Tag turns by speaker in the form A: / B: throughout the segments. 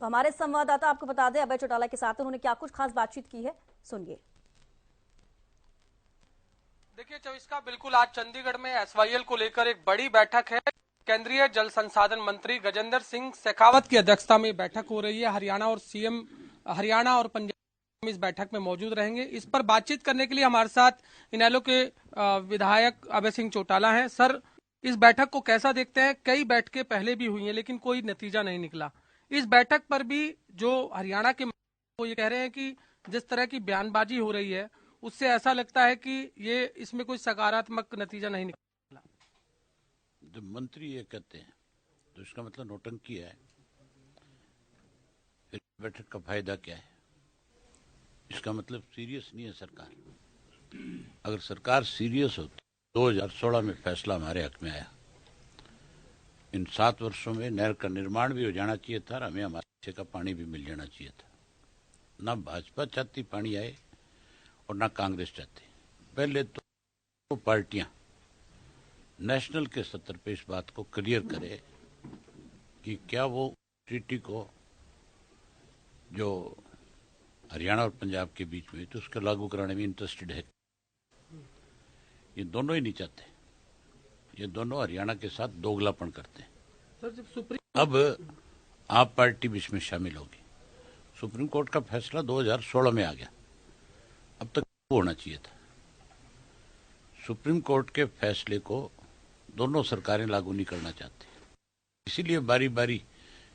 A: तो हमारे संवाददाता आपको बता दें अभय चौटाला के साथ उन्होंने क्या कुछ खास बातचीत की है, सुनिए।
B: देखिए चविस्का, बिल्कुल आज चंडीगढ़ में एसवाईएल को लेकर एक बड़ी बैठक है। केंद्रीय जल संसाधन मंत्री गजेंद्र सिंह शेखावत की अध्यक्षता में बैठक हो रही है। हरियाणा और सीएम हरियाणा और पंजाब इस बैठक में मौजूद रहेंगे। इस पर बातचीत करने के लिए हमारे साथ इनेलो के विधायक अभय सिंह चौटाला हैं। सर, इस बैठक को कैसा देखते हैं? कई बैठकें पहले भी हुई हैं लेकिन कोई नतीजा नहीं निकला। इस बैठक पर भी जो हरियाणा के वो ये कह रहे हैं कि जिस तरह की बयानबाजी हो रही है उससे ऐसा लगता है कि ये इसमें कोई सकारात्मक नतीजा नहीं निकला।
C: जब मंत्री ये कहते हैं तो इसका मतलब नौटंकी है। फिर बैठक का फायदा क्या है? इसका मतलब सीरियस नहीं है सरकार। अगर सरकार सीरियस होती, 2016 में फैसला हमारे हक में आया, इन 7 वर्षों में नहर का निर्माण भी हो जाना चाहिए था और हमें हमारे का पानी भी मिल जाना चाहिए था। ना भाजपा चाहती पानी आए और ना कांग्रेस चाहती। पहले तो पार्टियां नेशनल के स्तर पे इस बात को क्लियर करे कि क्या वो ट्रीटी को जो हरियाणा और पंजाब के बीच में तो उसको लागू कराने में इंटरेस्टेड है। ये दोनों ही नहीं चाहते। ये दोनों हरियाणा के साथ दोगलापन करते हैं।
B: सर, जब सुप्रीम
C: अब आप पार्टी भी इसमें शामिल होगी। सुप्रीम कोर्ट का फैसला 2016 में आ गया, अब तक होना चाहिए था। सुप्रीम कोर्ट के फैसले को दोनों सरकारें लागू नहीं करना चाहती, इसीलिए बारी बारी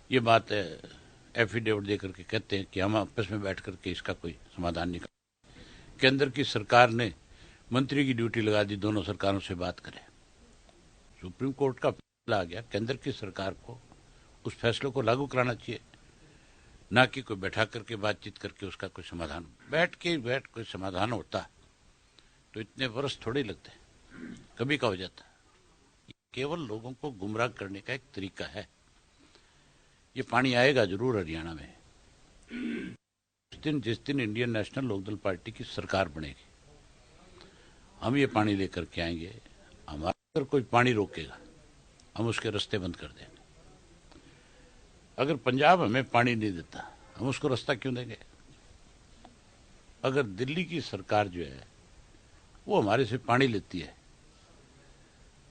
C: ये बात एफिडेविट देकर के कहते हैं कि हम आपस में बैठ करके इसका कोई समाधान नहीं कर। केंद्र की सरकार ने मंत्री की ड्यूटी लगा दी, दोनों सरकारों से बात करें। सुप्रीम कोर्ट का फैसला आ गया, केंद्र की सरकार को उस फैसले को लागू कराना चाहिए, ना कि कोई बैठा करके बातचीत करके उसका कोई समाधान। बैठ कोई समाधान होता तो इतने वर्ष थोड़े लगते, कभी का हो जाता। केवल लोगों को गुमराह करने का एक तरीका है। ये पानी आएगा जरूर हरियाणा में जिस दिन इंडियन नेशनल लोकदल पार्टी की सरकार बनेगी, हम ये पानी लेकर के आएंगे। हमारा अगर कोई पानी रोकेगा हम उसके रास्ते बंद कर देंगे। अगर पंजाब हमें पानी नहीं देता हम उसको रास्ता क्यों देंगे? अगर दिल्ली की सरकार जो है वो हमारे से पानी लेती है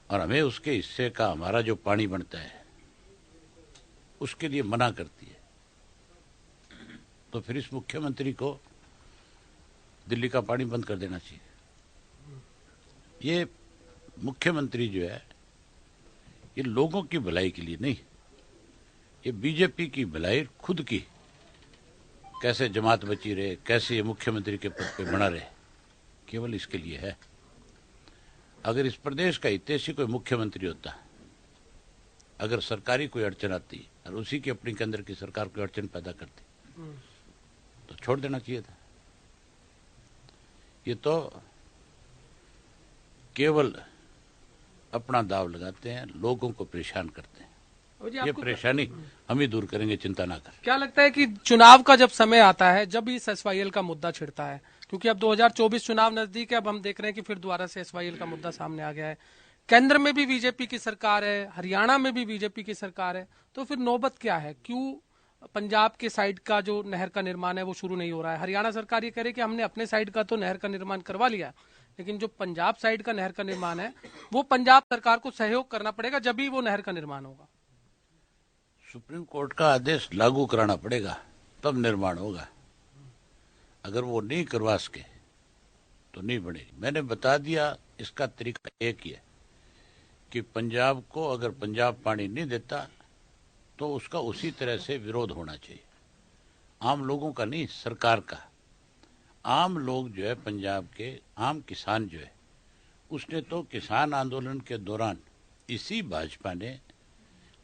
C: और हमें उसके हिस्से का हमारा जो पानी बनता है उसके लिए मना करती है, तो फिर इस मुख्यमंत्री को दिल्ली का पानी बंद कर देना चाहिए। ये मुख्यमंत्री जो है ये लोगों की भलाई के लिए नहीं, ये बीजेपी की भलाई खुद की कैसे जमात बची रहे, कैसे ये मुख्यमंत्री के पद पे बना रहे, केवल इसके लिए है। अगर इस प्रदेश का हितैषी कोई मुख्यमंत्री होता, अगर सरकारी कोई अड़चन आती और उसी की अपनी केंद्र की सरकार कोई अड़चन पैदा करती तो छोड़ देना चाहिए था। ये तो केवल अपना दाव लगाते हैं, लोगों को परेशान करते हैं। ये परेशानी हम ही दूर करेंगे, चिंता ना कर।
B: क्या लगता है कि चुनाव का जब समय आता है, जब इस एसवाईएल का मुद्दा छिड़ता है, क्योंकि अब 2024 चुनाव नजदीक है, अब हम देख रहे हैं कि फिर दोबारा से एसवाईएल का मुद्दा सामने आ गया है। केंद्र में भी बीजेपी की सरकार है, हरियाणा में भी बीजेपी की सरकार है, तो फिर नौबत क्या है? क्यों पंजाब के साइड का जो नहर का निर्माण है वो शुरू नहीं हो रहा है? हरियाणा सरकार ये कह रही है कि हमने अपने साइड का तो नहर का निर्माण करवा लिया, लेकिन जो पंजाब साइड का नहर का निर्माण है वो पंजाब सरकार को सहयोग करना पड़ेगा, जब भी वो नहर का निर्माण होगा।
C: सुप्रीम कोर्ट का आदेश लागू कराना पड़ेगा, तब निर्माण होगा। अगर वो नहीं करवा सके तो नहीं बनेगी। मैंने बता दिया, इसका तरीका एक ही है कि पंजाब को अगर पंजाब पानी नहीं देता तो उसका उसी तरह से विरोध होना चाहिए। आम लोगों का नहीं, सरकार का। आम लोग जो है, पंजाब के आम किसान जो है, उसने तो किसान आंदोलन के दौरान इसी भाजपा ने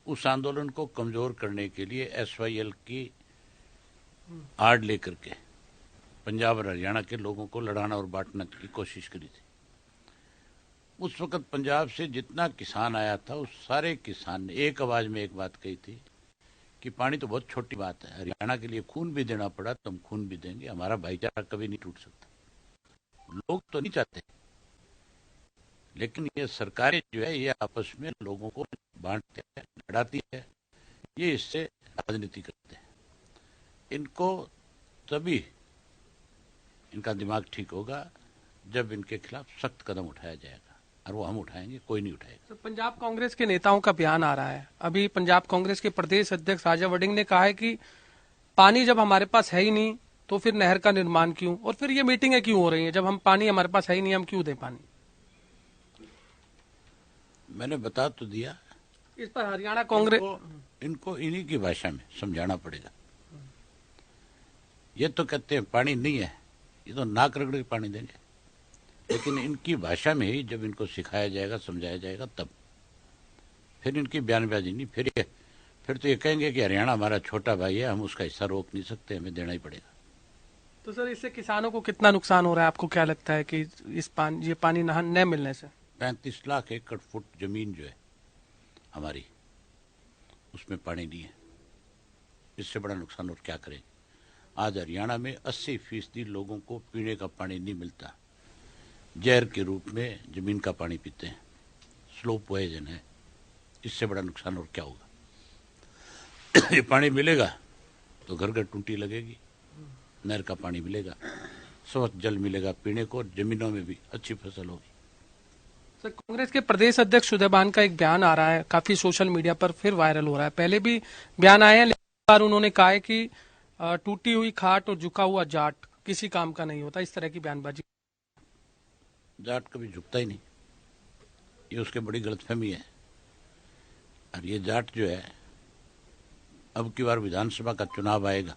C: उस आंदोलन को कमजोर करने के लिए एसवाईएल की आड़ लेकर के पंजाब और हरियाणा के लोगों को लड़ाना और बांटने की कोशिश करी थी। उस वक्त पंजाब से जितना किसान आया था उस सारे किसान ने एक आवाज में एक बात कही थी कि पानी तो बहुत छोटी बात है, हरियाणा के लिए खून भी देना पड़ा तो हम खून भी देंगे, हमारा भाईचारा कभी नहीं टूट सकता। लोग तो नहीं चाहते, लेकिन ये सरकारें जो है ये आपस में लोगों को बांटते हैं, लड़ाती है, ये इससे राजनीति करते हैं। इनको तभी इनका दिमाग ठीक होगा जब इनके खिलाफ सख्त कदम उठाया जाएगा, और वो हम उठाएंगे, कोई नहीं उठाएगा।
B: तो पंजाब कांग्रेस के नेताओं का बयान आ रहा है। अभी पंजाब कांग्रेस के प्रदेश अध्यक्ष राजा वड़िंग ने कहा है कि पानी जब हमारे पास है ही नहीं तो फिर नहर का निर्माण क्यों, और फिर ये मीटिंगें क्यों हो रही हैं? जब हम पानी हमारे पास है ही नहीं, हम क्यों दें पानी?
C: मैंने बता तो दिया।
B: इस पर हरियाणा कांग्रेस
C: इनको इन्हीं की भाषा में समझाना पड़ेगा। ये तो कहते हैं पानी नहीं है, ये तो नाक रगड़ के पानी देंगे, लेकिन इनकी भाषा में ही जब इनको सिखाया जाएगा, समझाया जाएगा, तब फिर इनकी बयानबाजी नहीं। फिर तो ये कहेंगे कि हरियाणा हमारा छोटा भाई है, हम उसका हिस्सा रोक नहीं सकते, हमें देना ही पड़ेगा।
B: तो सर, इससे किसानों को कितना नुकसान हो रहा है? आपको क्या लगता है कि ये पानी न मिलने से?
C: 35 लाख एकड़ फुट जमीन जो है हमारी, उसमें पानी नहीं है। इससे बड़ा नुकसान और क्या करें? आज हरियाणा में 80% लोगों को पीने का पानी नहीं मिलता, जहर के रूप में जमीन का पानी पीते हैं, स्लो पॉइजन है। इससे बड़ा नुकसान और क्या होगा? ये पानी मिलेगा तो घर घर टूटी लगेगी, नहर का पानी मिलेगा, स्वच्छ जल मिलेगा पीने को, जमीनों में भी अच्छी फसल होगी।
B: सर, कांग्रेस के प्रदेश अध्यक्ष सुदेबान का एक बयान आ रहा है, काफी सोशल मीडिया पर फिर वायरल हो रहा है। पहले भी बयान आए हैं, लेकिन इस बार उन्होंने कहा है कि टूटी हुई खाट और झुका हुआ जाट किसी काम का नहीं होता। इस तरह की बयानबाजी।
C: जाट कभी झुकता ही नहीं, ये उसके बड़ी गलतफहमी है। और ये जाट जो है, अब की बार विधानसभा का चुनाव आएगा,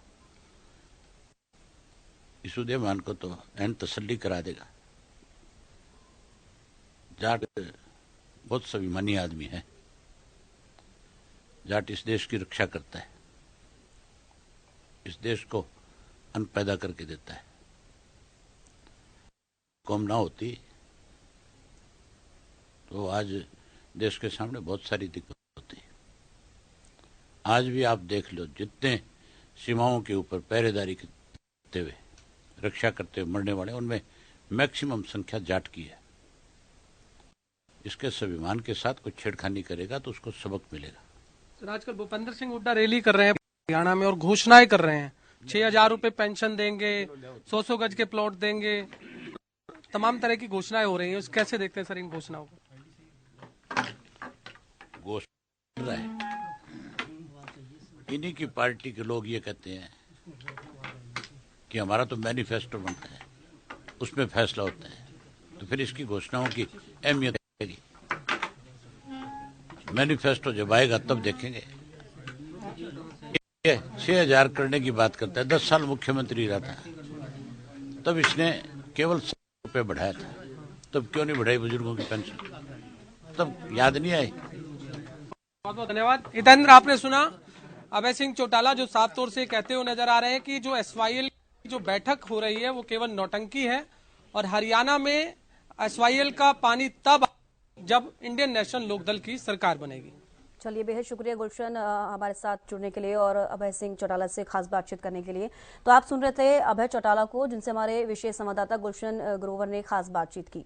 C: इस उदयमान को तो एन तसल्ली करा देगा। जाट बहुत स्वाभिमानी आदमी है। जाट इस देश की रक्षा करता है, इस देश को अन्न पैदा करके देता है। कौम ना होती तो आज देश के सामने बहुत सारी दिक्कत होती। आज भी आप देख लो, जितने सीमाओं के ऊपर पहरेदारी करते हुए, रक्षा करते हुए मरने वाले, उनमें मैक्सिमम संख्या जाट की है। इसके स्वाभिमान के साथ कोई छेड़खानी करेगा तो उसको सबक मिलेगा।
B: सर, आजकल भूपेंद्र सिंह हुड्डा रैली कर रहे हैं हरियाणा में और घोषणाएं कर रहे हैं, 6,000 रुपए पेंशन देंगे, 100 गज के प्लॉट देंगे, तमाम तरह की घोषणाएं हो रही हैं। कैसे देखते हैं सर इन घोषणाओं को?
C: घोषणा है, इन्हीं की पार्टी के लोग ये कहते हैं कि हमारा तो मैनिफेस्टो बनता है, उसमें फैसला होता है, तो फिर इसकी घोषणाओं की अहमियत रहेगी। मैनिफेस्टो जब आएगा तब देखेंगे। ये 6,000 करने की बात करता है, 10 साल मुख्यमंत्री रहा था, तब इसने केवल 100 रुपये बढ़ाया था। तब क्यों नहीं बढ़ाई बुजुर्गों की पेंशन? तब याद नहीं आई।
B: बहुत बहुत धन्यवाद। हितेंद्र, आपने सुना अभय सिंह चौटाला जो साफ तौर से कहते हुए नजर आ रहे हैं कि जो एसवाईएल की जो बैठक हो रही है वो केवल नौटंकी है, और हरियाणा में एसवाईएल का पानी तब जब इंडियन नेशनल लोकदल की सरकार बनेगी।
A: चलिए, बेहद शुक्रिया गुलशन हमारे साथ जुड़ने के लिए और अभय सिंह चौटाला से खास बातचीत करने के लिए। तो आप सुन रहे थे अभय चौटाला को, जिनसे हमारे विशेष संवाददाता गुलशन ग्रोवर ने खास बातचीत की।